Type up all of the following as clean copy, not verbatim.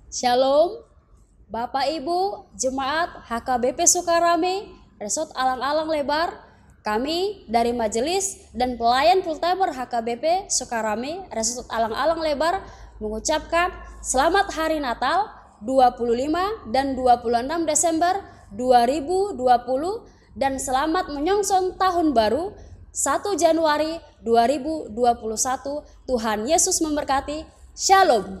Shalom, Bapak Ibu, Jemaat HKBP Sukarame, Resort Alang-Alang Lebar. Kami dari Majelis dan pelayan full-timer HKBP Sukarame, Resort Alang-Alang Lebar mengucapkan Selamat Hari Natal 25 dan 26 Desember 2020 dan selamat menyongsong Tahun Baru 1 Januari 2021. Tuhan Yesus memberkati. Shalom.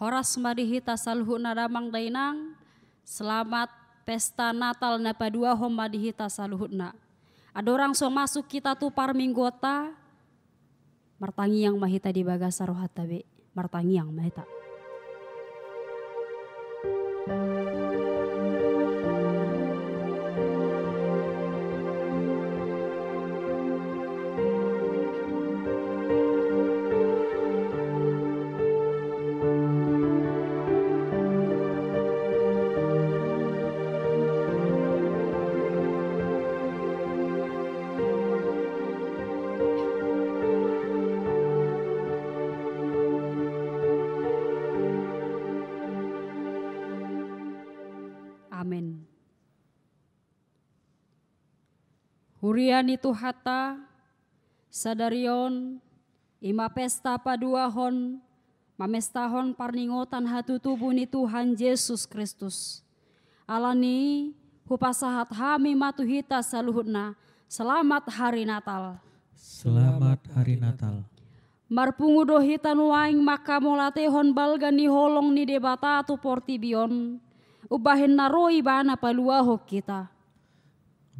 Horas madihita saluhuna damang dainang, selamat pesta Natal na padua hom madihita saluhuna. Adorang so masuk kita tu parminggota, martangi yang mahita di bagasa rohatabe, martangi yang mahita. Amin. Hurian itu hata, sadarion, ima pesta paduahon, mamestahon parningotan hatu tubuh ni Tuhan Yesus Kristus. Alani hupasahat hami matuhita saluhutna, selamat hari Natal. Selamat hari Natal. Marpungu dohitan waing maka molatehon balgani holong ni debata tu portibion. Ubahin naroi bana paluaho kita.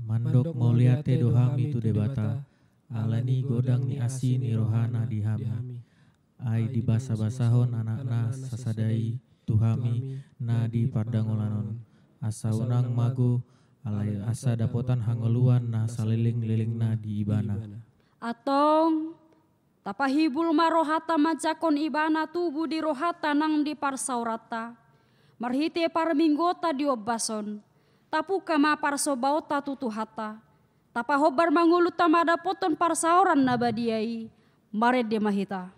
Mandok mauliate dohami tu debata, alani godang ni asi ni rohana dihami. Ai di basa-basahon anak-na sasadai tuhami na di pardangolanon. Asa unang mago, alai asa dapotan hangeluan na saliling-liling na di ibana. Atong tapahibul marohata majakon ibana tubuh di rohata nang di parsaurata. Marhite parminggota di obason, tapu kama parsobauta tutuhata, tapahobar mangulut tamada poton parsauran nabadiai, mared de mahita.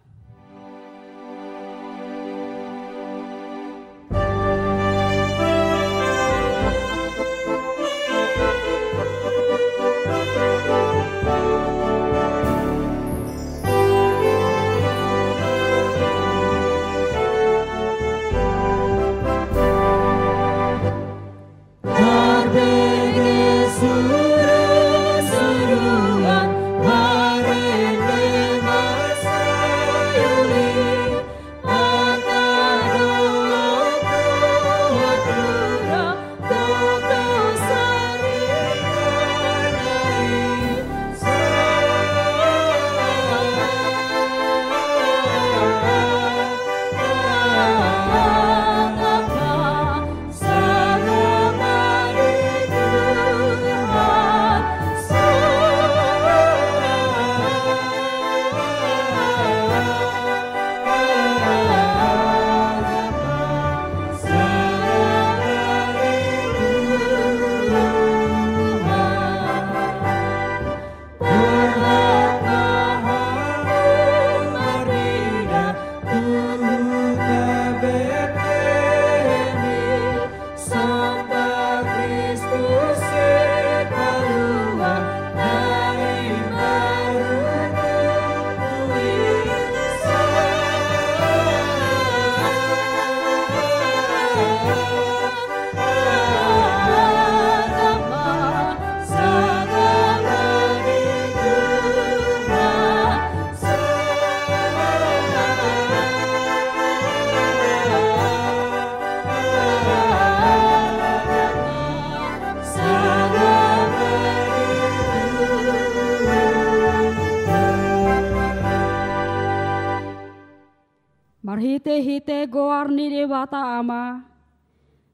Marhite-hite goarni debata ama,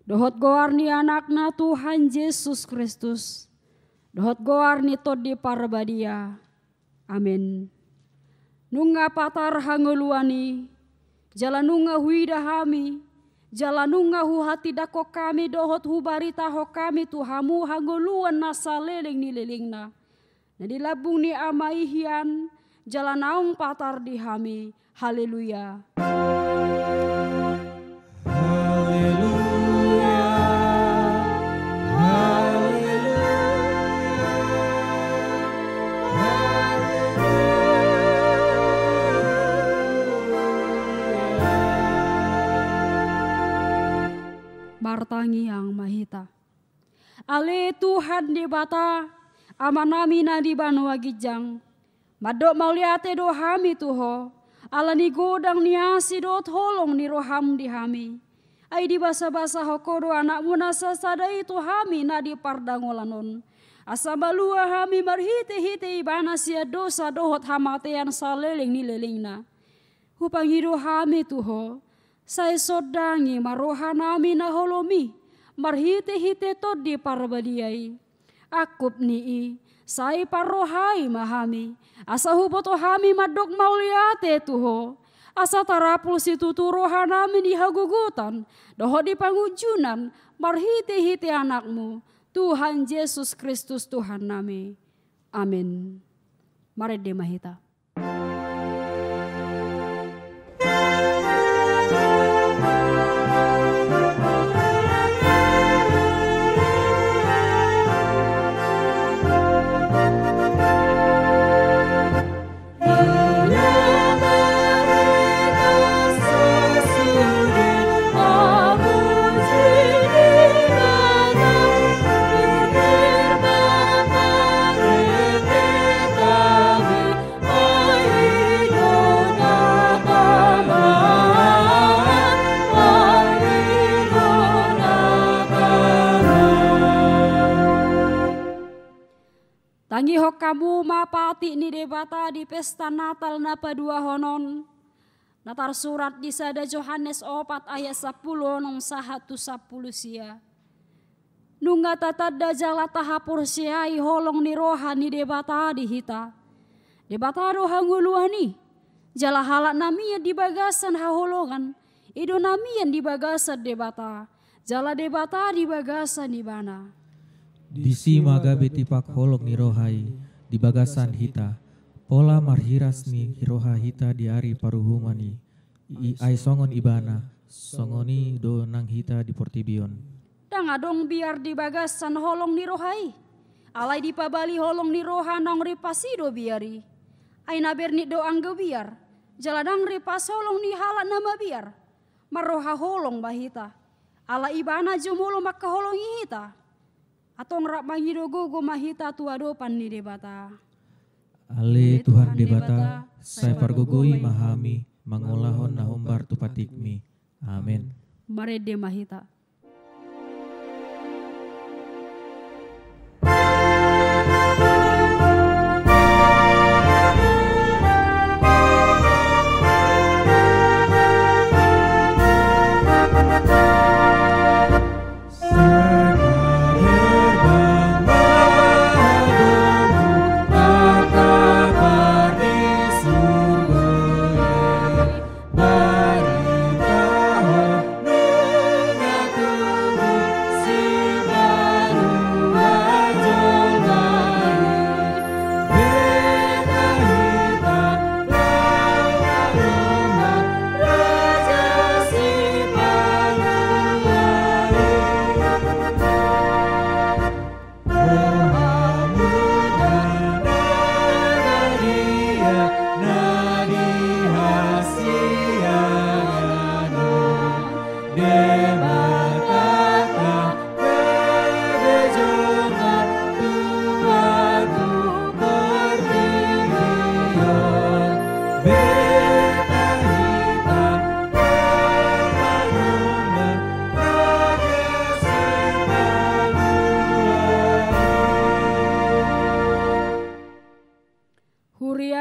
dohot goarni anakna Tuhan Yesus Kristus. Dohot goar ni tod di parbadia. Amin. Nunga patar hanguluani, jalan nunga huida hami, jalan nunga hu hati dako kami dohot hu barita ho kami tuhamu hanguluan nasa leleng ni lelingna. Nadi labung ni amaihian, jalan naung patar di hami. Haleluya. Martangi yang mahita. Ale Tuhan di bata, amanami na di banua gijang. Madok mauliate do hami tuho, ala ni godang ni asi dot holong ni roham di hami. Ai di basa-basa hokodo anakmu nasa sadai tu hami na di pardangolanon. Asa balua hami marhite-hite ibana sia dosa dohot hamatean saleleng ni lelingna. Hupangido hami tuho, sai sodangi marohanami na holomi, marhite-hite tod di parbadiai. Akup nii, sai parohai mahami, asa huboto hami madok mauliate tuho, asa tarapul situ rohanami di hagugutan, doho di pangujunan, marhite-hite anakmu, Tuhan Yesus Kristus Tuhan nami. Amin. Mari demahita. Tangi hokamu mapati ni debata di pesta Natal napa dua honon. Natar surat di sada Yohanes 4 ayat 10 nom 110 sia. Nunga tatada jala tahapur siai holong ni roha ni debata di hita. Debata roha nguluani. Jala halak namia di bagasan haholongan. Ido namia di bagasan debata. Jala debata di bagasan di bana. Disi maga betipak holok ni rohai di bagasan hita. Pola marhiras ni roha hita di ari paruhumani. Ai songon ibana, songoni do nang hita di portibion. Dang adong biar di bagasan holong ni rohai. Alai di pabali holong ni roha nang ripasido biari. Ai naber ni do anggo biar. Jaladang ripas holong ni halak nama biar. Maroha holong bahita. Ala ibana jumulo maka holong hita. Atong rak mangido gogo mahita tuado pan ni debata. Ale Tuhan debata, saya pargogoi mahami, mangolahon na hombar tupatikmi. Amin. Mare de mahita.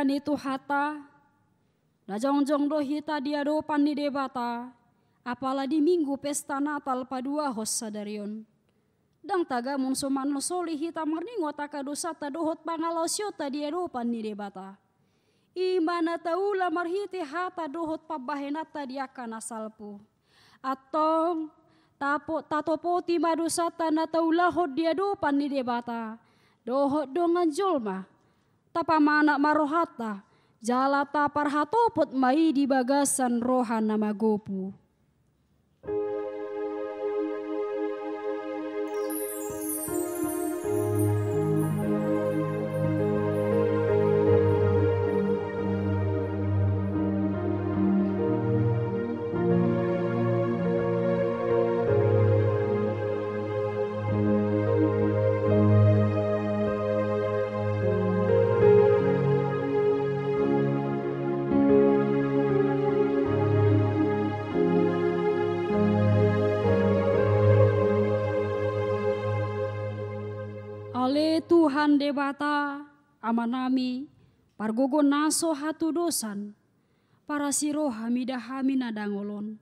Itu hata na jongjong do hita dia do pan ni debata apalagi minggu pesta Natal padua hos sadarion Dang taga mun soman solihi tamarningo taka dosa ta dohot pangalosyo ta dia dopan ni debata. Imana taula marhiti hata dohot pabahenata dia kana salpu. Atong tatopoti madusata na taulahot dia dopan ni debata. Dohot dongan julma. Tapamana marohata. Jalata parhatopot mai di bagasan rohana magopu. Ale Tuhan debata amanami pargogo naso hatu dosan para siro hami dahami nadangolon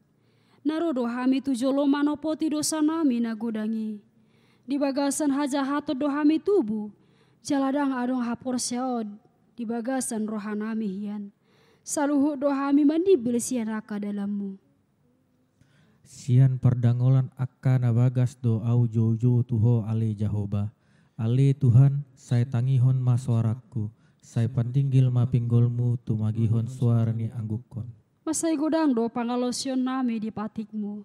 narodo hami tujolo manopoti dosa nami nagudangi di bagasan haja hatu dohami tubuh jaladang adong hapor seod di bagasan rohanami hian saluhu dohami mandibil sian raka dalammu Sian perdangolan akka nabagas do au jojo tuho ale Jahoba. Ale Tuhan, saya tangihon ma suaraku, saya pantinggil ma pinggolmu tumagihon suara ni anggukon. Masai godang do pangalosyon nami di patikmu.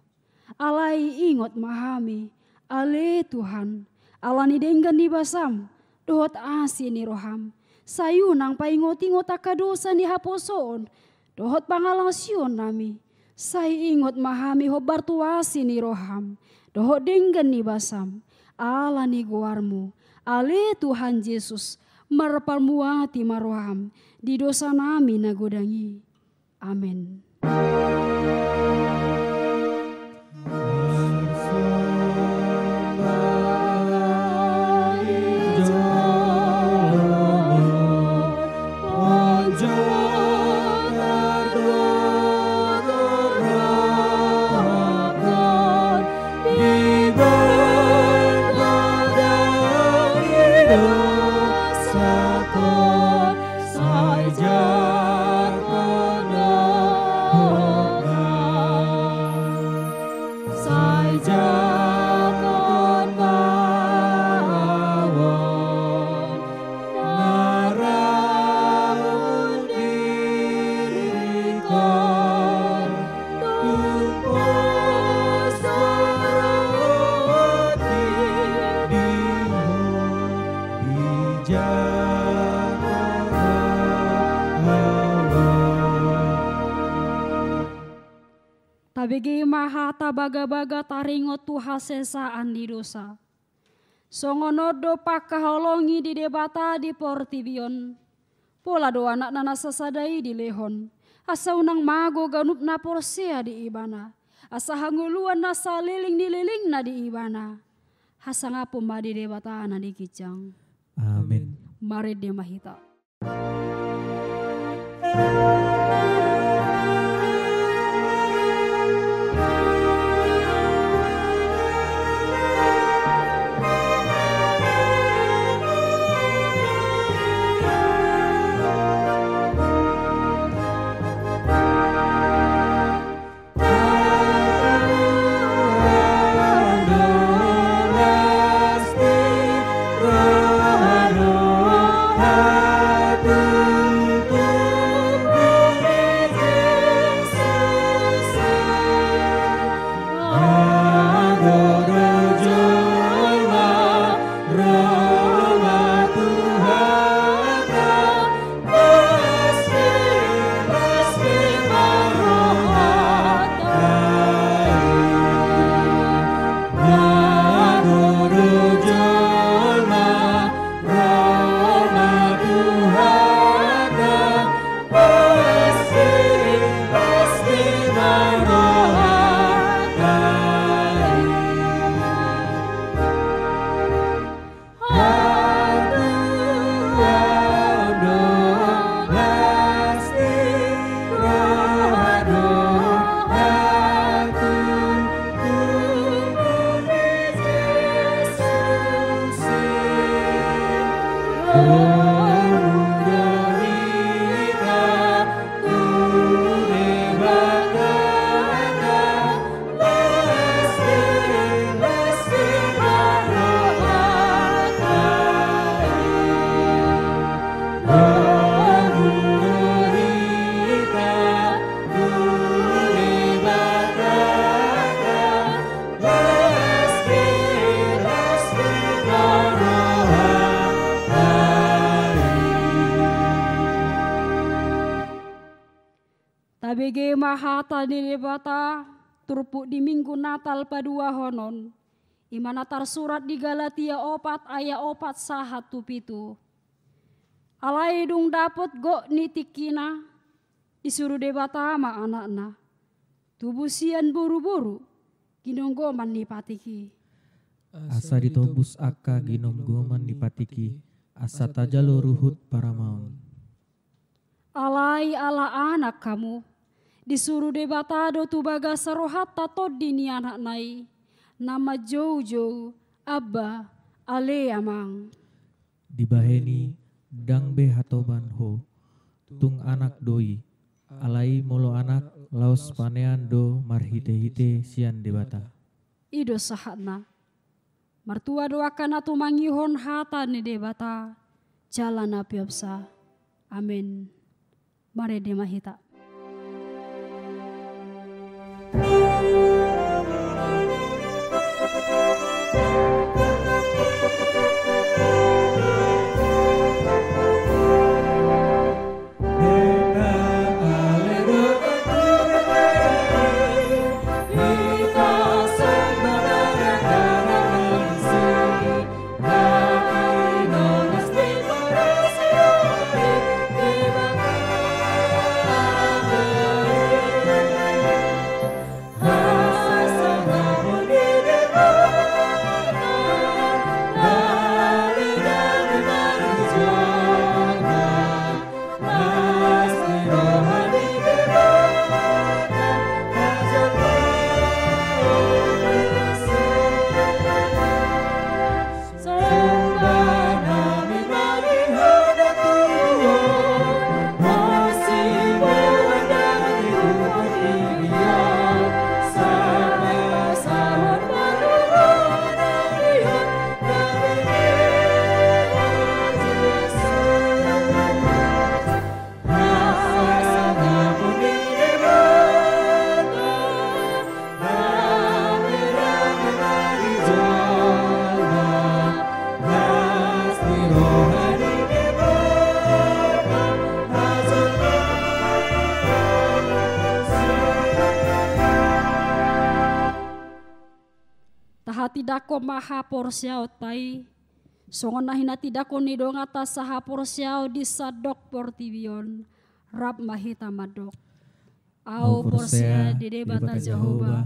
Alai ingot mahami, ale Tuhan, alani denggan di basam, dohot asi ni roham. Sayu nang paingot-ingot akadosa ni haposoon, dohot pangalosyon nami. Sai ingot mahami hobar tuasi ni roham, dohot denggan ni basam, alani guarmu. Ale Tuhan Yesus merpalmuati maroham di dosa nami nagodangi. Amin. Tabegi mahata baga-baga taringot tuha sesaan di dosa. Songonodo pakaholongi di debata di portibion. Pola do anak nana sasadai di lehon. Asa unang mago ganup na porsea di ibana. Asa hanguluan nasa liling na di ibana. Hasa ngapo ma di debata na di kicang. Amin. Mari dia mahita. Tabege mahata di debata turpuk di minggu Natal padua honon. Imana tersurat di Galatia 4 ayat 4 1 pitu. Alai dung dapet go nitikina disuruh debata ama anakna. Tubuh sian buru-buru ginong goman nipatiki. Asa ditobus aka ginom goman dipatiki. Asa tajalo ruhut para maun. Alai ala anak kamu disuruh debatado tu baga sarohata todini anak nai. Nama Jojo Abba Ale amang. Dibaheni dang be hatoban ho. Tung anak doi. Alai molo anak laos panean do marhite-hite sian debata. Ido sahatna. Martua doakan atu mangihon hata ni debata. Jalan apiapsa. Amin. Mare demahita. Tidako maha porsiao tai songon nahina tidako nidong atas saha porsiao di sadok portibion rab mahita madok au porsia di debata Jehovah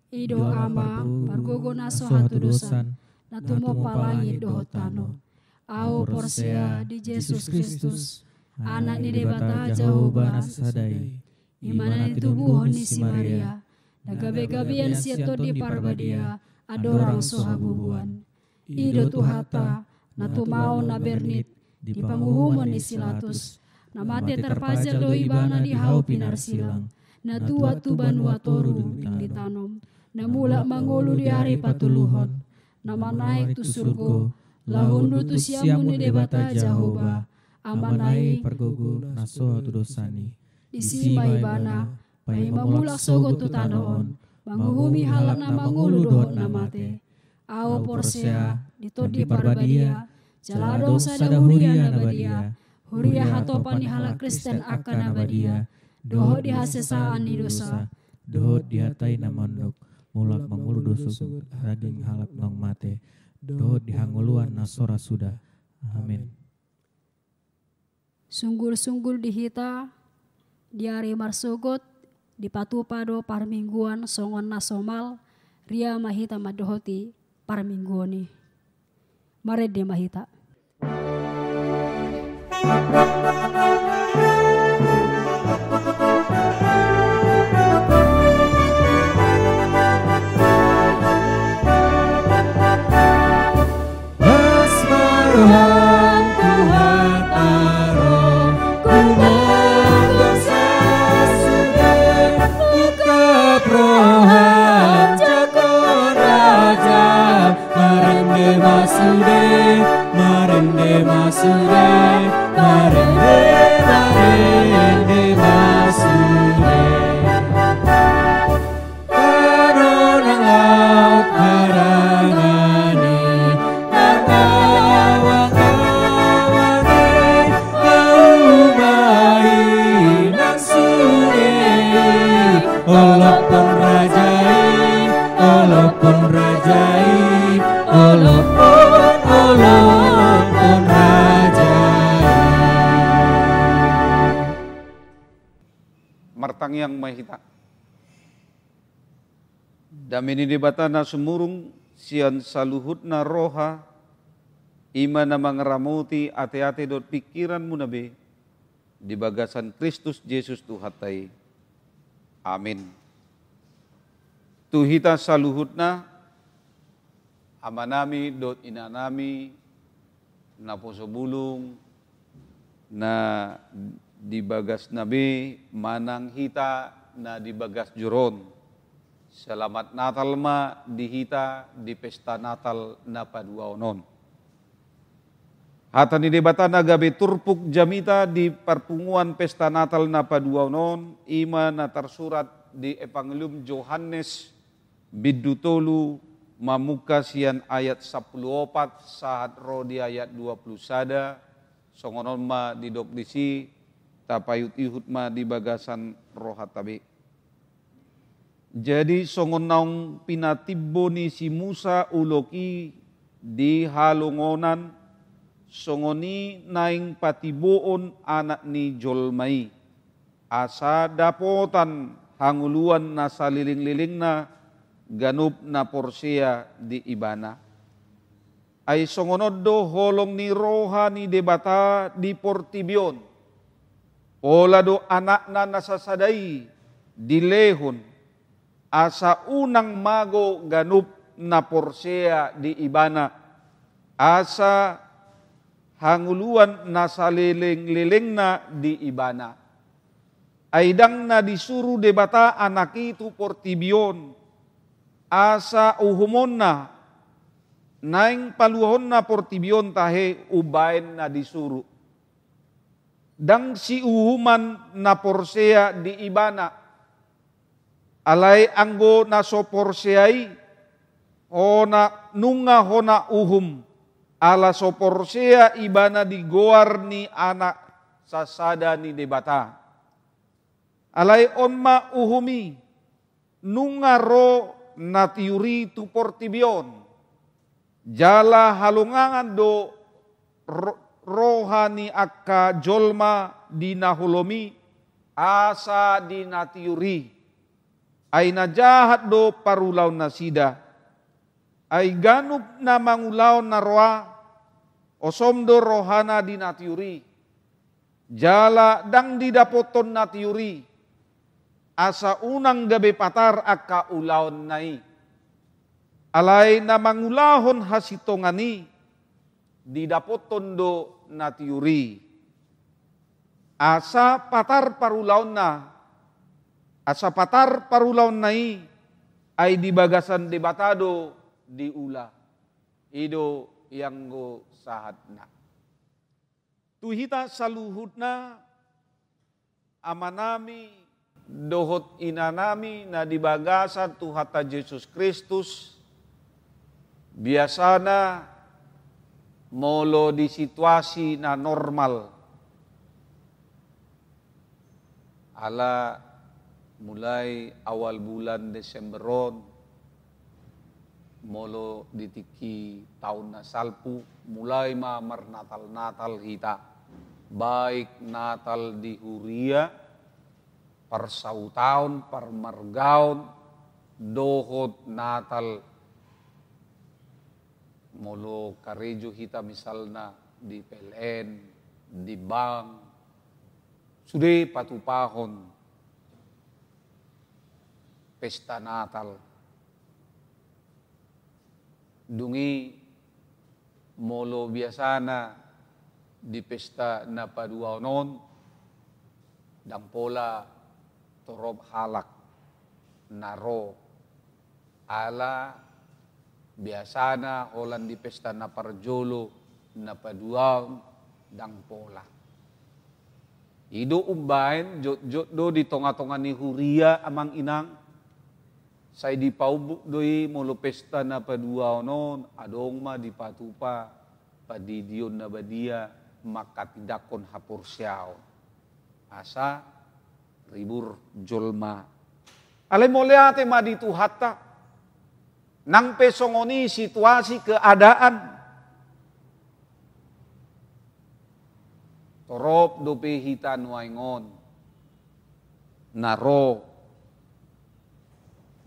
ido ama pargogo naso hatu dosan natumo palangi dohotano au porsia di Yesus Kristus anak di debata Jehovah sadai imana di tubuh honi si Maria nagabe-gabian siato di parbadia adorang sohabubuan. Ido tuhata, natu mau na bernit, di panguhumon ni silatus, namate terpajal do ibana di hau pinar silang, na tua tuban watoru ing ditanom, na mula mangulu di hari patuluhon, nama naik tu surgo, lahundu tu siamun ni debata Jehovah, amanai pergogo naso tu dosani, disima ibana, pai mamulak sogo tu tanoon, manguhumi halak na mangulu dohot namate. Au porsia ditodi parbadia. Jalado sada huria nabadia. Huria hatopan ni halak Kristen akan nabadia. Dohot dihasesaan ni dosa. Dohot dihatai na mondok. Mulak mangulu dosa raging halak nong mate. Dohot dihanguluan nasora sudah. Amin. Sunggul-sunggul dihita. Diari marsogot. Di patupado parmingguan songon nasomal ria mahita madohoti parmingguani mare de mahita. Marende masude, marende Olopon rajai, olopon rajai, olopon rajai. Martang yang mahita. Damini debatana sumurung sian saluhutna roha ima na mangeramuti ate-ate dot pikiran munabe di bagasan Kristus Yesus Tuhatai. Amin. Tuhita saluhutna amanami dot inanami na poso bulung na di bagas nabi manang hita na di bagas juron. Selamat Natal ma di hita di pesta Natal na paduaonon. Hata ni debatana gabe turpuk jamita di perpunguan pesta Natal na paduaonon ima na tersurat di Evangelium Yohanes bidutolu mamuka sian ayat 14 saat rodi ayat 20 sada songonon ma di dokdisi tapayut ihut ma di bagasan rohat tabi. Jadi songon naung pinatibbo ni si Musa uloki di halungonan songoni naing patiboon anak ni Jolmai asa dapotan hanguluan na saliling-liling na ganup na porsea di ibana. Ay songonoddo holong ni roha ni debata di portibion. Ola do anak na nasasadai di lehon. Asa unang mago ganup na porsea di ibana. Asa hanguluan na saliling-liling na di ibana. Aidang na disuruh debata anak itu portibion. Asa uhumon na naing paluhon na portibion tahe ubain na disuruh. Dang si uhuman na porsea di ibana. Alay anggo na so porseai hona nunga hona uhum ala so porsea ibana di goar ni anak sasada ni debata. Alay onma uhumi nunga ro na tiuri tu portibion. Jala halungangan do rohani akka jolma di nahulomi asa di natiuri. Ay najahat do parulaw na sida. Ay ganup na mangulaw na roa osom do rohana di natiuri. Jala dang didapoton natiuri. Asa unang gabi patar akka ulaon nai. Alay na mangulahon hasitongani didapoton do natiuri. Asa patar parulaon na. Asa patar parulaon nai ay di bagasan debatado di ula. Ido yang go sahat na. Tuhita saluhutna amanami dohot inanami na di bagasan Tuhata Yesus Kristus. Biasana molo di situasi na normal. Ala mulai awal bulan Desemberon, molo ditiki tahun na salpu, mulai mamar Natal-Natal hita. Baik Natal di Huria, persautaun, permargaun, dohot Natal. Molo karejo hita misalna di PLN, di bank, sudah patupahon. Pesta Natal. Dungi molo biasana di pesta na paduaonon dang pola torob halak naro ala biasana holan di pesta na parjolo na paduaon dang pola. Ido umbahin jot-jot do di tonga-tonga ni Huria amang inang. Say di paubuk doi molo pesta na paduaonon adong ma di patupa padidion na badia makatidakon hapursiao. Asa ribur jolma Ale moleate maditu hatta. Nang pesongoni situasi keadaan. Torop dope hita nuaingon. Naro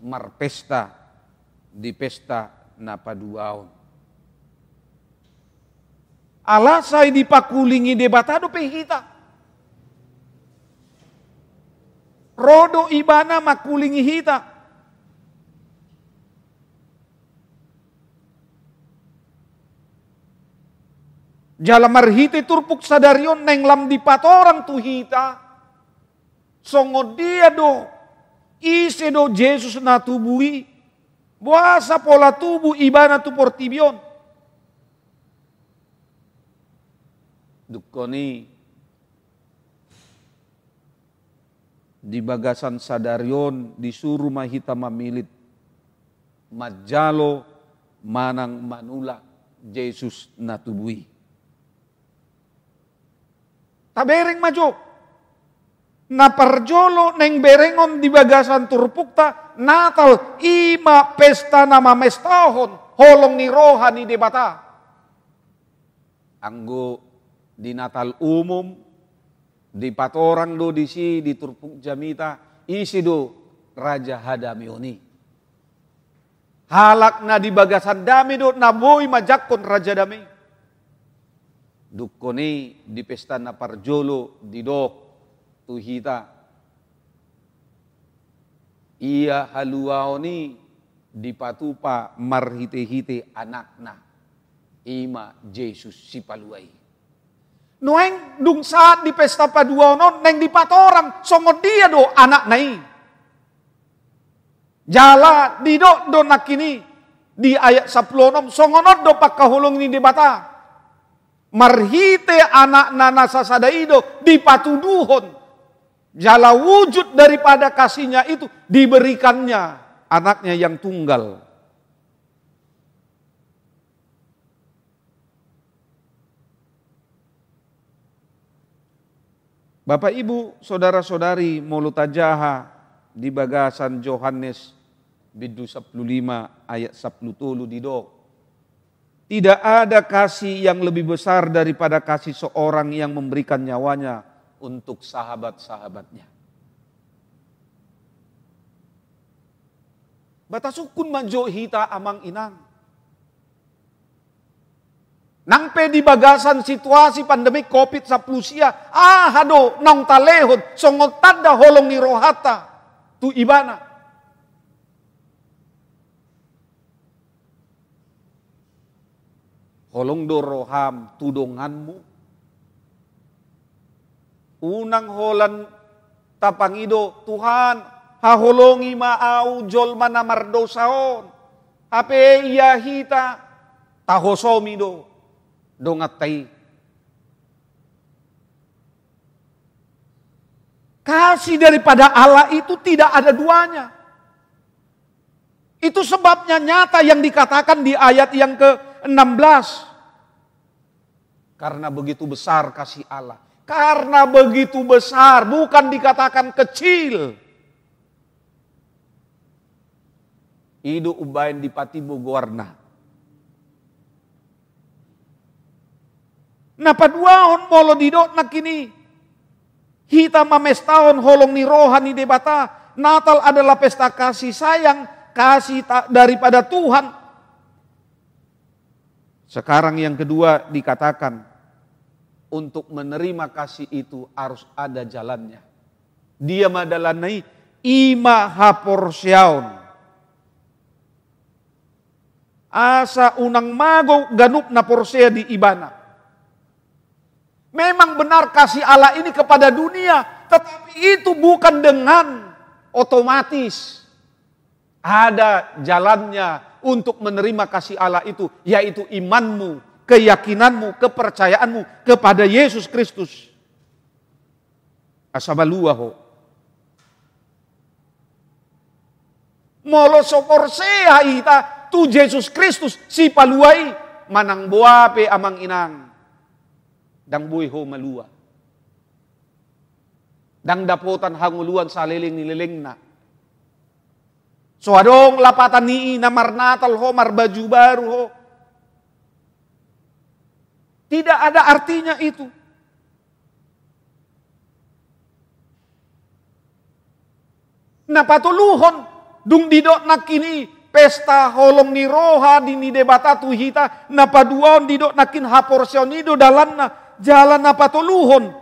marpesta di pesta na paduaon. Alasay di pakulingi debatado pe hita. Rodo ibana makulingi hita. Jala marhite turpuk sadarion neng lam di patorang tu hita. Songo dia do. Ise do Jesus na tubui. Buasa pola tubuh ibana tu portibion. Dukoni di bagasan sadarion disuruh mahita mamilit majalo manang manula Jesus na tubui. Tabereng majo na parjolo neng berengon di bagasan turpukta Natal ima pesta nama mestahon holong ni rohani debata. Anggo di Natal umum di patorang do di si di turpuk jamita isi do Raja Hadamioni. Halak na di bagasan dami do naboy majakon Raja Dami. Dukoni di pesta na parjolo di dok tuhita. Ia haluaoni di patupa marhite-hite anakna. Ima Jesus si paluai. Noeng dung saat di pesta paduaon neng di patorang songo dia do anak nai. Jala di do nakini di ayat 10 songonot do pakkahulung ni debata. Marhite anak nana sasadaido di patuduhon. Jala wujud daripada kasihnya itu diberikannya anaknya yang tunggal. Bapak Ibu, saudara-saudari molutajaha di bagasan Yohanes bidu 15 ayat 10 dido. Tidak ada kasih yang lebih besar daripada kasih seorang yang memberikan nyawanya untuk sahabat-sahabatnya. Batasukun manjo hita amang inang. Nang pe di bagasan situasi pandemi COVID-19 sia, hado nang talehon songot tanda holong ni rohata tu ibana. Holong do roham tudonganmu. Unang holan tapangido Tuhan haholongi maau jol manamar dosaon. Ape iya hita tahosomi do. Dongatay. Kasih daripada Allah itu tidak ada duanya. Itu sebabnya nyata yang dikatakan di ayat yang ke-16. Karena begitu besar kasih Allah. Karena begitu besar, bukan dikatakan kecil. Idu ubain di patibo guarna. Napaduahon molo didot nakini. Hita mamestahon holong ni rohani debata. Natal adalah pesta kasih sayang, kasih daripada Tuhan. Sekarang yang kedua dikatakan, untuk menerima kasih itu harus ada jalannya. Dia madalanai ima haporsyaon. Asa unang mago ganup na porsea di ibana. Memang benar kasih Allah ini kepada dunia, tetapi itu bukan dengan otomatis. Ada jalannya untuk menerima kasih Allah itu, yaitu imanmu, keyakinanmu, kepercayaanmu kepada Yesus Kristus. Asabaluaho. Molo soporsea ita tu Yesus Kristus si paluai manang buape amang inang. Dang buhay ho malua. Dang dapotan hanguluan sa liling nililing na. Soadong lapatan ni namar Natal ho, mar baju baru ho. Tidak ada artinya itu. Napatuluhon dung didok nak kini pesta holong ni roha di ni debata tuhita napaduaon didok nakin haporsion ido dalanna jalan napatuluhon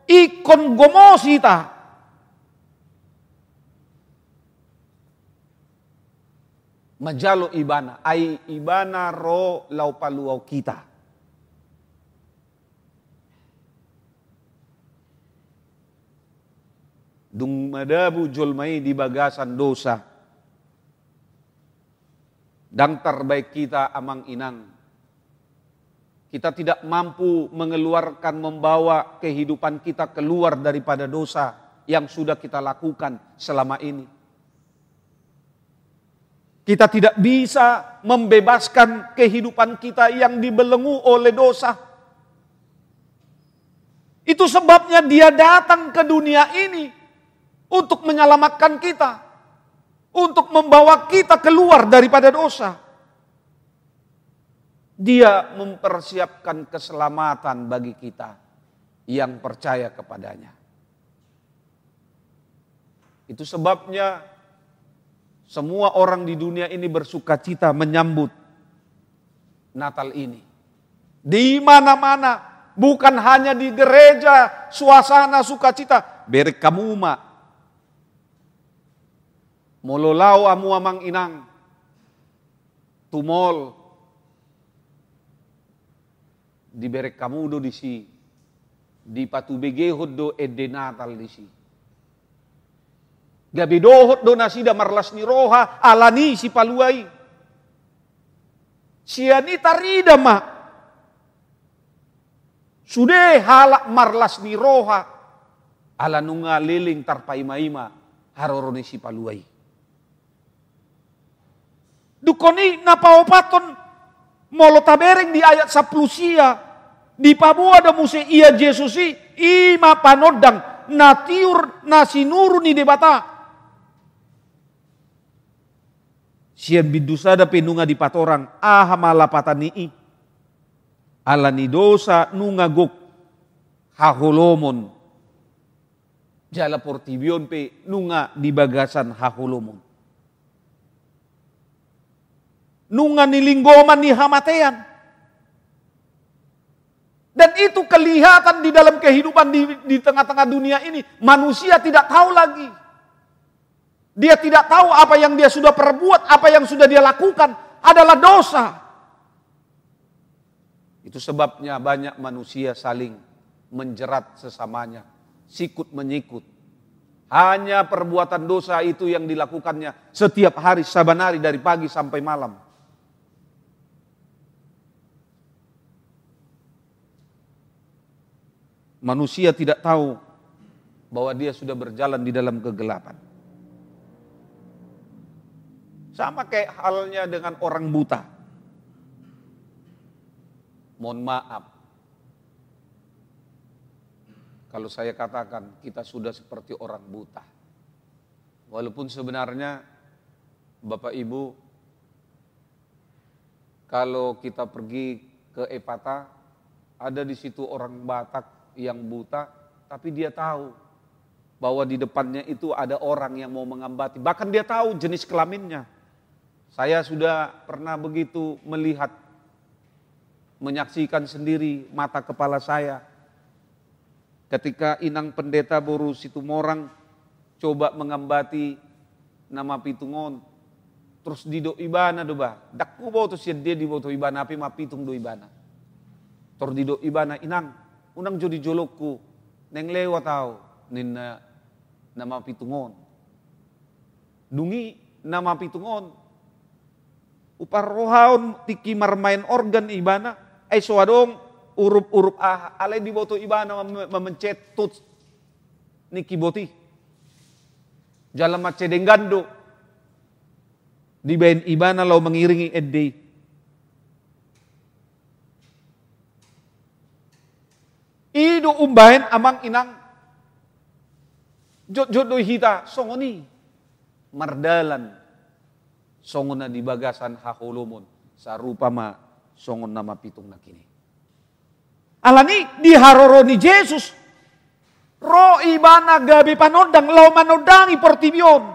ikon gomosita. Majalo ibana, ai ibana ro lau paluau kita. Dung madabu jolmai di bagasan dosa. Dang terbaik kita amang inang. Kita tidak mampu mengeluarkan, membawa kehidupan kita keluar daripada dosa yang sudah kita lakukan selama ini. Kita tidak bisa membebaskan kehidupan kita yang dibelenggu oleh dosa. Itu sebabnya Dia datang ke dunia ini untuk menyelamatkan kita, untuk membawa kita keluar daripada dosa. Dia mempersiapkan keselamatan bagi kita yang percaya kepadanya. Itu sebabnya semua orang di dunia ini bersuka cita menyambut Natal ini. Di mana-mana, bukan hanya di gereja, suasana sukacita. Berek kamu mak. Mololau amu amang inang. Tumol. Di berek kamu do di si. Di patu begehod do ede Natal di si. Gabi dohot do nasida marlas ni roha alani si paluai. Siani tarida ma. Sudah halak marlas ni roha alanunga liling tarpaima-ima haroroni si paluai. Dukoni napaopaton molo tabereng di ayat 10 sia di pabua da muse ia Jesusi ima panodang natiur nasinuru ni debata. Sian bidusada penunga di patorang ahamala patanii alani dosa nunga gok haholomon jala portibion pe nunga di bagasan haholomon nunga nilinggoman ni hamatean. Dan itu kelihatan di dalam kehidupan di tengah-tengah dunia ini. Manusia tidak tahu lagi. Dia tidak tahu apa yang dia sudah perbuat, apa yang sudah dia lakukan adalah dosa. Itu sebabnya banyak manusia saling menjerat sesamanya, sikut menyikut. Hanya perbuatan dosa itu yang dilakukannya setiap hari, saban hari dari pagi sampai malam. Manusia tidak tahu bahwa dia sudah berjalan di dalam kegelapan. Sama kayak halnya dengan orang buta. Mohon maaf. Kalau saya katakan kita sudah seperti orang buta. Walaupun sebenarnya Bapak Ibu, kalau kita pergi ke Epata, ada di situ orang Batak yang buta, tapi dia tahu bahwa di depannya itu ada orang yang mau mengambati. Bahkan dia tahu jenis kelaminnya. Saya sudah pernah begitu melihat, menyaksikan sendiri mata kepala saya. Ketika inang pendeta Boru Situmorang coba mengambati nama pitungon, terus di do ibana do ba, dakku bawa tu dia di bawa tu ibana api ma pitung do ibana. Terus di do ibana inang, unang jodi jolokku, neng lewat tau, nina nama pitungon. Dungi nama pitungon. Upar rohaon tiki marmain organ ibana, soadong urup-urup alay di boto ibana memencet tut niki boti. Jalan macedenggando di bain ibana lau mengiringi edde. Ido umbahin amang inang jodoh hita songoni mardalan songon na di bagasan haholomon sarupa ma songon nama pitung na kini. Alani diharoroni Yesus ro ibana gabi panodang lau manodangi portibion.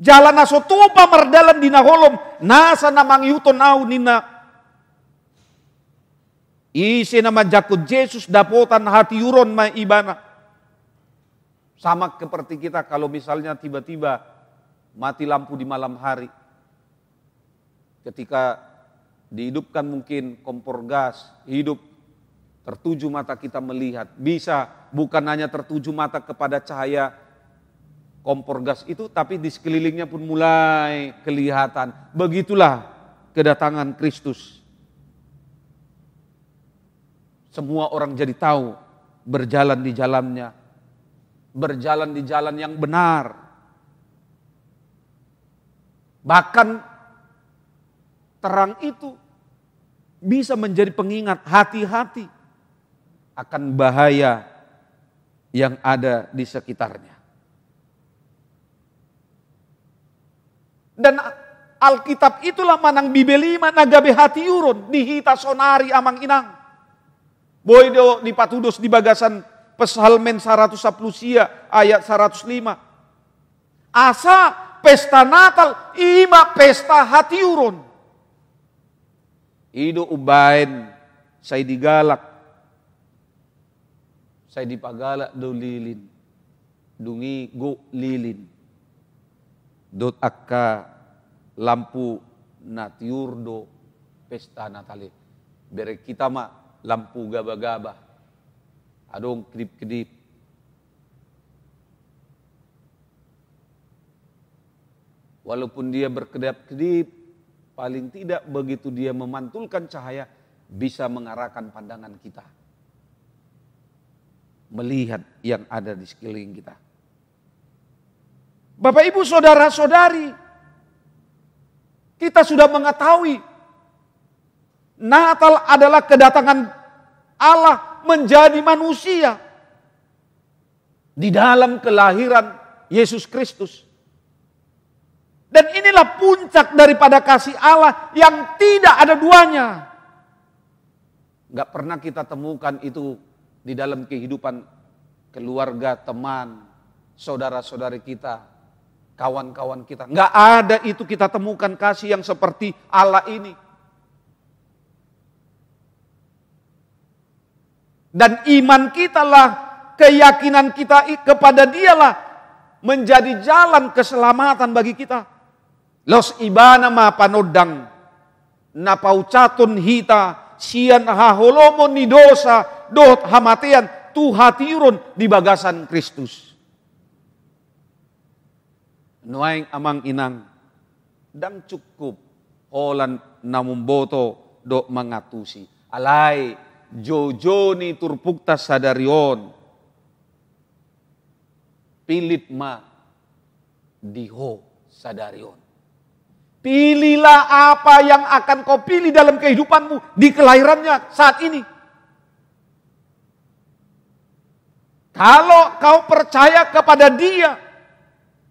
Jalan aso tupa mardalan dina holom nasa namang yuton au nina. Isi nama jakut Yesus dapotan hati uron ma ibana. Sama seperti kita kalau misalnya tiba-tiba mati lampu di malam hari. Ketika dihidupkan mungkin kompor gas, hidup tertuju mata kita melihat. Bisa bukan hanya tertuju mata kepada cahaya kompor gas itu, tapi di sekelilingnya pun mulai kelihatan. Begitulah kedatangan Kristus. Semua orang jadi tahu berjalan di jalannya, berjalan di jalan yang benar. Bahkan terang itu bisa menjadi pengingat hati-hati akan bahaya yang ada di sekitarnya. Dan Alkitab itulah manang bibelima nagabe hati urun dihita sonari amang inang. Boydo di patudos di bagasan Psalmen 110 ayat 105. Asa pesta Natal ima pesta hati urun. Ido ubain saya digalak. Saya dipagalak do lilin. Dungi go lilin. Dot akka lampu natiurdo pesta Natale. Bere kita ma lampu gaba-gaba. Adong kedip-kedip. Walaupun dia berkedip-kedip, paling tidak begitu dia memantulkan cahaya bisa mengarahkan pandangan kita. Melihat yang ada di sekeliling kita. Bapak Ibu saudara-saudari, kita sudah mengetahui Natal adalah kedatangan Allah menjadi manusia di dalam kelahiran Yesus Kristus. Dan inilah puncak daripada kasih Allah yang tidak ada duanya. Gak pernah kita temukan itu di dalam kehidupan keluarga, teman, saudara-saudari kita, kawan-kawan kita. Nggak ada itu kita temukan kasih yang seperti Allah ini. Dan iman kita lah, keyakinan kita kepada Dialah menjadi jalan keselamatan bagi kita. Los ibana ma panodang napaucaton hita sian haholomon ni dosa dot hamatian tu hatiurun di bagasan Kristus. Nuaing amang inang dang cukup holan namumboto do mangatusi alai jojoni turpukta sadarion pilit ma diho sadarion. Pilihlah apa yang akan kau pilih dalam kehidupanmu di kelahirannya saat ini. Kalau kau percaya kepada Dia,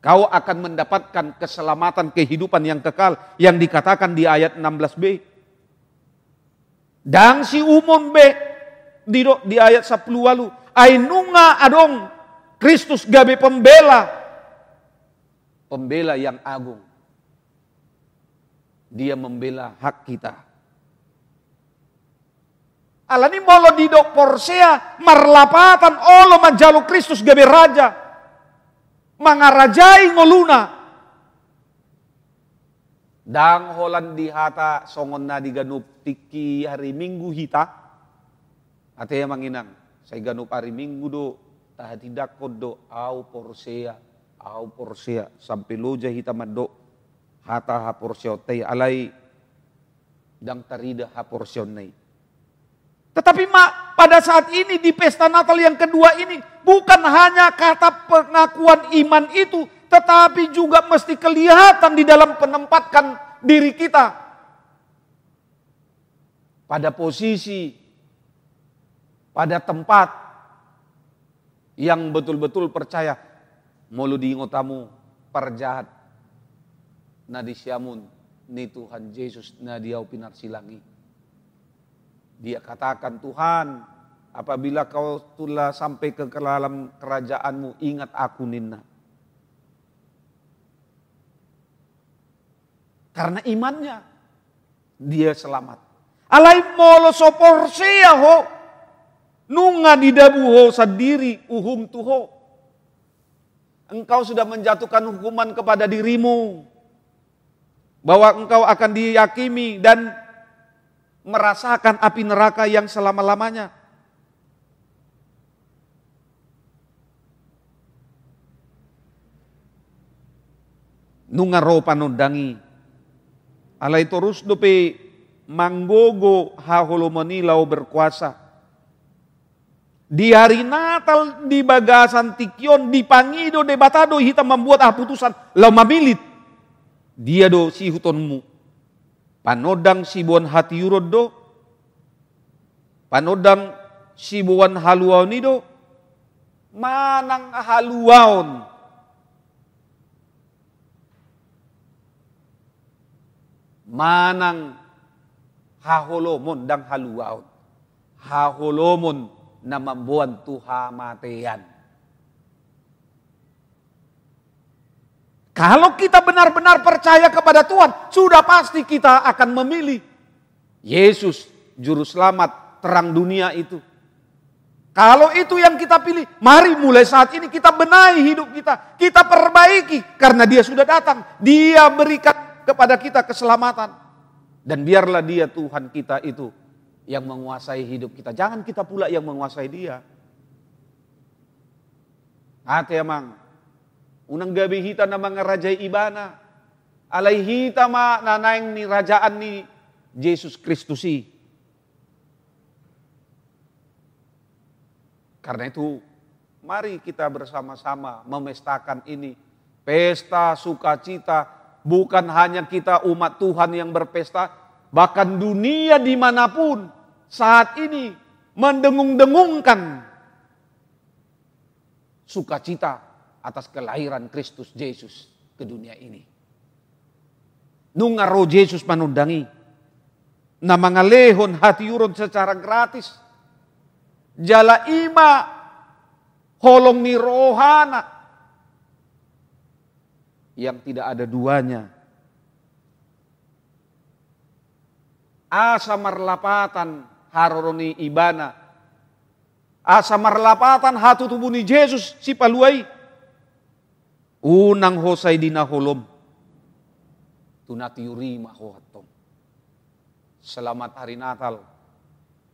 kau akan mendapatkan keselamatan kehidupan yang kekal yang dikatakan di ayat 16b. Dan si umum b di ayat 10 walu ainunga adong Kristus gabe pembela yang agung. Dia membela hak kita. Alani molo didok porsea marlapatan olo manjalo Kristus gabe raja. Mangarajai ngoluna. Dang holan di hata songon na di ganup tiki hari Minggu hita. Ate manginang, saya ganup hari Minggu do tahatidak do au porsea sampai loja hita mado hata ha porseo tei alai dang tarida ha porseo nei. Tetapi pada saat ini di pesta Natal yang kedua ini bukan hanya kata pengakuan iman itu, tetapi juga mesti kelihatan di dalam penempatkan diri kita pada posisi, pada tempat yang betul-betul percaya. Mulu diingotamu perjahat na disyamun ni Tuhan Yesus na diau pinarsilangi. Dia katakan, Tuhan, apabila kau telah sampai ke dalam kerajaanmu, ingat aku ninna. Karena imannya, dia selamat. Alai molo soporsia ho, nunga didabuho sendiri uhum tuho. Engkau sudah menjatuhkan hukuman kepada dirimu, bahwa engkau akan diyakimi dan merasakan api neraka yang selama-lamanya. Nungaro panundangi, alai terus dope manggogo haholomanilau berkuasa. Di hari Natal di bagasan tikyon, di pangido de batado hitam membuat putusan lau mamilit. Dia do si hutonmu. Panodang sibuan hati yurod do, panodang sibuan haluaon do, manang haluaon. Manang haholomon dang haluaon. Haholomon na mambuan tuha matean. Kalau kita benar-benar percaya kepada Tuhan, sudah pasti kita akan memilih Yesus, Juru Selamat, terang dunia itu. Kalau itu yang kita pilih, mari mulai saat ini kita benahi hidup kita. Kita perbaiki, karena dia sudah datang. Dia berikan kepada kita keselamatan. Dan biarlah dia Tuhan kita itu yang menguasai hidup kita. Jangan kita pula yang menguasai dia. Ate emang. Unang gabi hita na mga rajay ibana. Alay hita ma nanayang ni rajaan ni Jesus Kristusi. Karena itu, mari kita bersama-sama memestakan ini. Pesta sukacita, bukan hanya kita umat Tuhan yang berpesta, bahkan dunia dimanapun saat ini mendengung-dengungkan sukacita atas kelahiran Kristus Yesus ke dunia ini. Nungaro Yesus manundangi na mga lehon hati yurod secara gratis. Jala ima holong ni rohana yang tidak ada duanya. Asa marlapatan haroroni ibana. Asa marlapatan hatu tubuh ni Yesus si paluay. Unang hosay dinaholom. Tunati yuri mahohatom. Selamat hari Natal.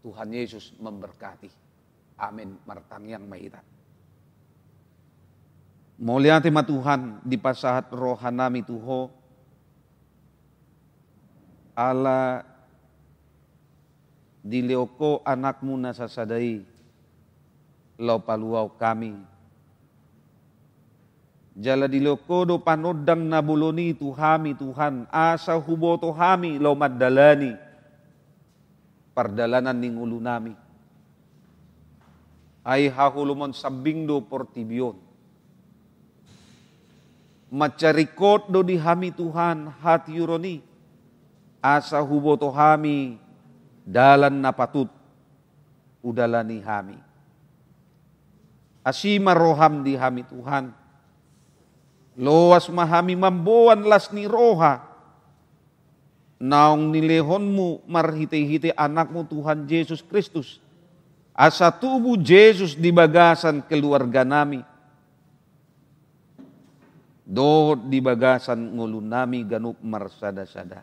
Tuhan Yesus memberkati. Amin. Martang yang mahita. Mulyati ma Tuhan di pasahat rohanami tuho. Ala dileoko anakmu nasasadai. Lau paluaw kami. Jala dilokodo panodang nabuloni tuhami Tuhan. Asa huboto hami lau maddalani. Pardalanan ning ulo nami. Ay hahulumon sabingdo portibion. Macarikot do di hami Tuhan hati yuroni. Asa huboto hami dalan napatut. Udalani hami. Asima roham di hami Tuhan. Loas mahami mamboan las ni roha. Naong nilehonmu marhite-hite anakmu Tuhan Yesus Kristus. Asa tubuh Yesus di bagasan keluarga nami. Dohot di bagasan ngulun nami ganup marsada-sada.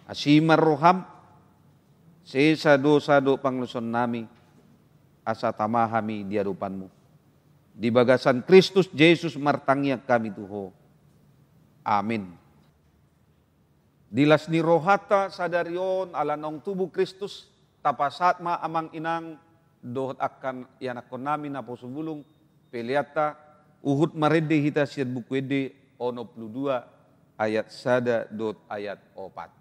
Asimar roham. Sesa dosa-do pangluson nami. Asa tamahami di hadapanmu. Di bagasan Kristus Yesus martangya kami tuho. Amin. Dilas ni rohata sadarion alanong tubuh Kristus tapasat ma amang inang dohot akan yanakon namin na posubulong peliata uhut marede hita siad bukwede 22 ayat 1 dot ayat 4.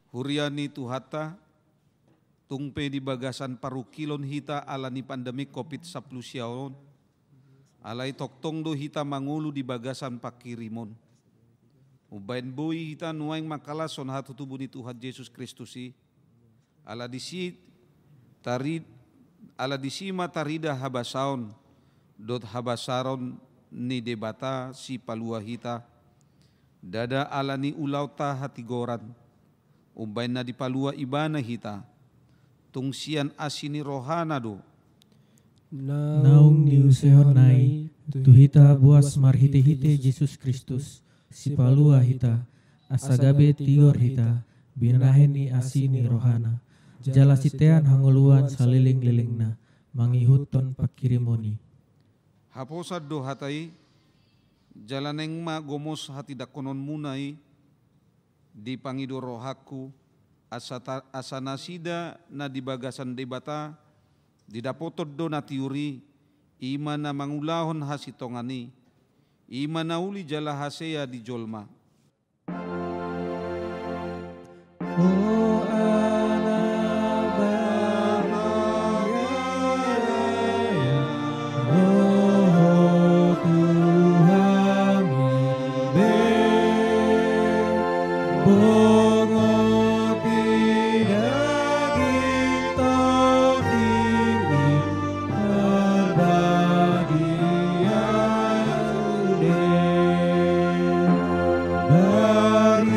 Huriani tuhata, tungpe di bagasan paru kilon hita alani pandemi COVID-19 siaon, alai toktong do hita mangulu di bagasan pakirimon. Ubain bui hita nuaing makalas son hatu tubuh ni Tuhan Yesus Kristusi, ala disi ma tarida habasaon, dot habasaron ni debata si palua hita, dada alani ulauta hati goran, ubain na di palua ibana hita, tungsian asini rohana do. Naung ni usehon nai, tu hita buas marhite-hite Yesus Kristus, si palua hita, asagabe tigor hita, binaheni asini rohana, jala sitean hanguluan saliling-lilingna, mangihuton pakirimoni. Haposad do hatai, jalaneng ma gomos hati dakonon munai, di pangido rohaku, asanasida na di bagasan debata, di dapotod do na tiuri, ima na mangulahon hasitongani, ima na uli jala hasea di jolma. Oh anak baraya, oh Tuhan be, bongo tidak kita diri berbahagia dari tanah utangi hamide sorang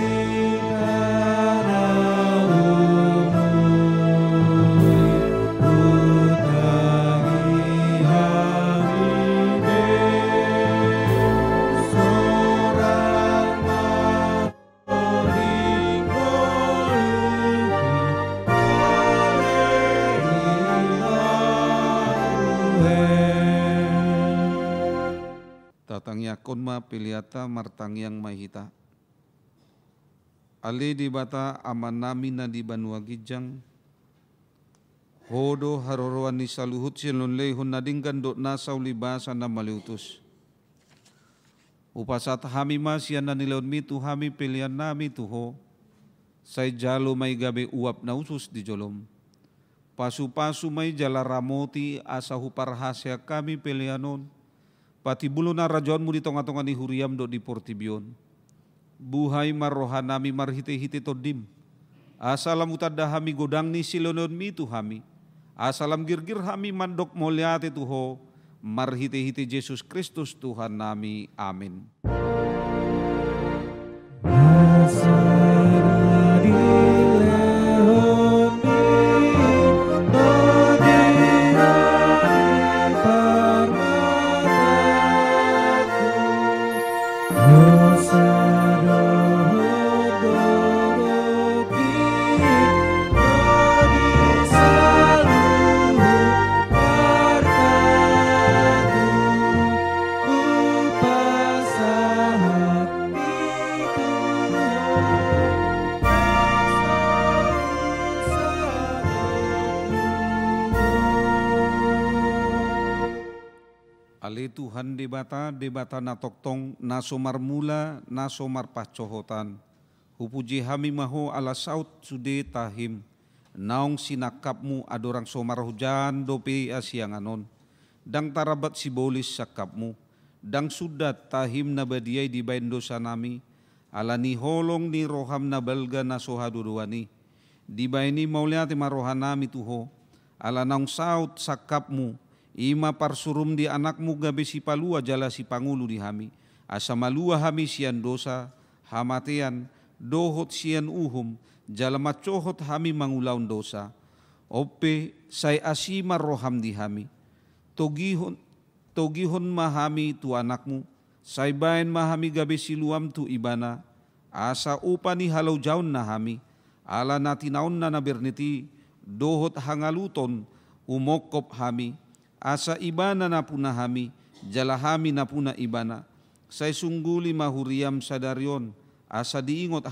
Tatang yakon ma piliata martang yang mahita. Ale di bata aman nami na di banua gijang. Hodo haroroan ni saluhut silon lehon nadingkan dot nasaw libasa na maliutus. Upasat hami masyan na nilaon mitu hami pilihan nami tuho. Say jalo may gabi uap na usus di jolom. Pasu-pasu may jala ramoti asa huparhasya kami pilihanon. Pati bulo na rajon mo di tonga-tonga ni huriam do di portibion. Buhay marohanami marhite-hite todim. Asalam utada hami godang ni silonon mitu hami. Asalam girgir hami mandok molyate tuho. Marhite-hite Yesus Kristus Tuhan nami. Amin. Ale Tuhan debata na toktong na somar mula na somar pacohotan. Hupuji hami maho ala saut sude tahim. Naong sinakapmu adorang somar hujan dope asianganon. Dang tarabat sibolis sakapmu. Dang sudat tahim na badiay di bain dosa nami. Ala ni holong ni roham na balga na sohaduduani. Di bain ni mauliati marohan nami tuho. Ala naong saut sakapmu. Ima parsurum di anakmu gabe si palua jala si pangulu di hami. Asa malua hami sian dosa, hamatean, dohot sian uhum, jala macohot hami mangulaun dosa. Ope say asima roham di hami. Togihon mahami tu anakmu, say bain mahami gabe si luam tu ibana. Asa upa ni halau jaun na hami, ala natinaon na naberneti, dohot hangaluton, umokop hami. Asa ibana na puna hami, jalahami na puna ibana. Say sungguli mahuriam sadaryon, asa diingot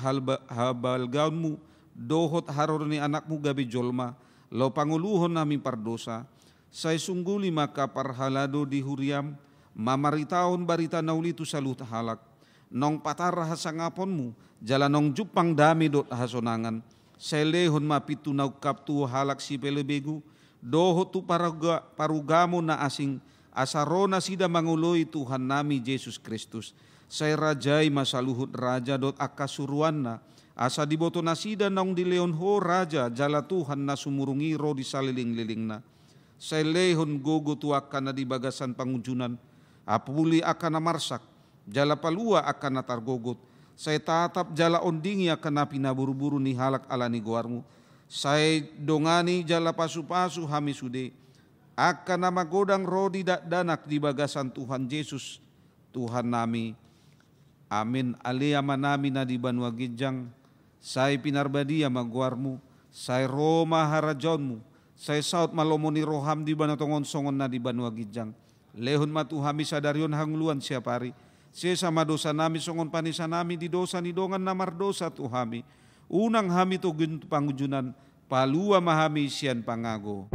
habalgaunmu, dohot haror ni anakmu gabi jolma, lo panguluhon nami pardosa. Say sungguli maka parhalado di huriam, mamaritaon barita naulitu salut halak. Nong patarah hasangaponmu, jalanong jupang dami dot hasonangan. Say lehon mapitu naukap tu halak si pelebegu, doho tu parugamo na asing asarona sida manguloy Tuhan nami Yesus Kristus. Say rajay masaluhut raja dot akasuruan na asa diboto na sida naong di leon ho raja jala Tuhan na sumurungiro di saliling-liling na. Say lehon gogo tuakan na di bagasan pangujunan apuli akan na marsak jala palua akan na targogot. Say tatap jala ondingi akan na pinaburu-buru ni halak ala ni goarmu. Say dongani jala pasu-pasu hami sude. Akan nama godang rodi danak di bagasan Tuhan Yesus Tuhan nami. Amin. Aliyama nami na di banua gijang. Say pinarbadia maguarmu. Say Roma harajonmu. Say saut malomoni roham di banatongon songon na di banua gijang. Lehon matu hami sadaryon hangluan siapari. Siya sama dosa nami songon panisa nami di dosa ni dongan namar dosa tu hami. Unang hami to guntu pangujunan, palua mahami sian pangago.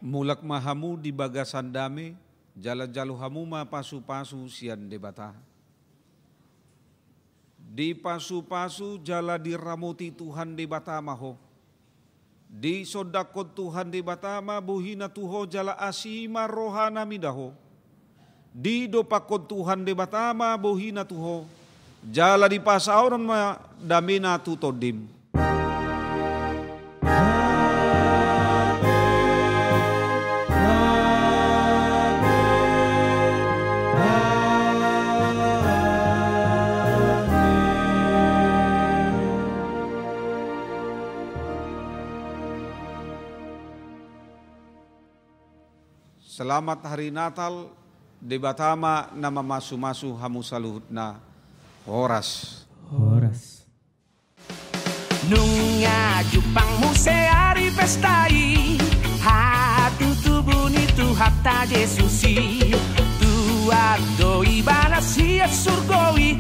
Mulak mahamu di bagasan dame, jala-jalu hamu ma pasu-pasu sian debata. Di pasu-pasu jala diramuti Tuhan debata maho. Di sodakot Tuhan debata ma buhina tuho jala asima rohana midaho. Di dopakot Tuhan debata ma buhina tuho jala di pasauran ma damina tutodim. Selamat hari Natal, debatama nama masu-masu hamu saluhut na horas. Horas. Nunga jupang museari pestai, hatu tubuh ni tu hata Yesusi, tua doi bana sia surgoi.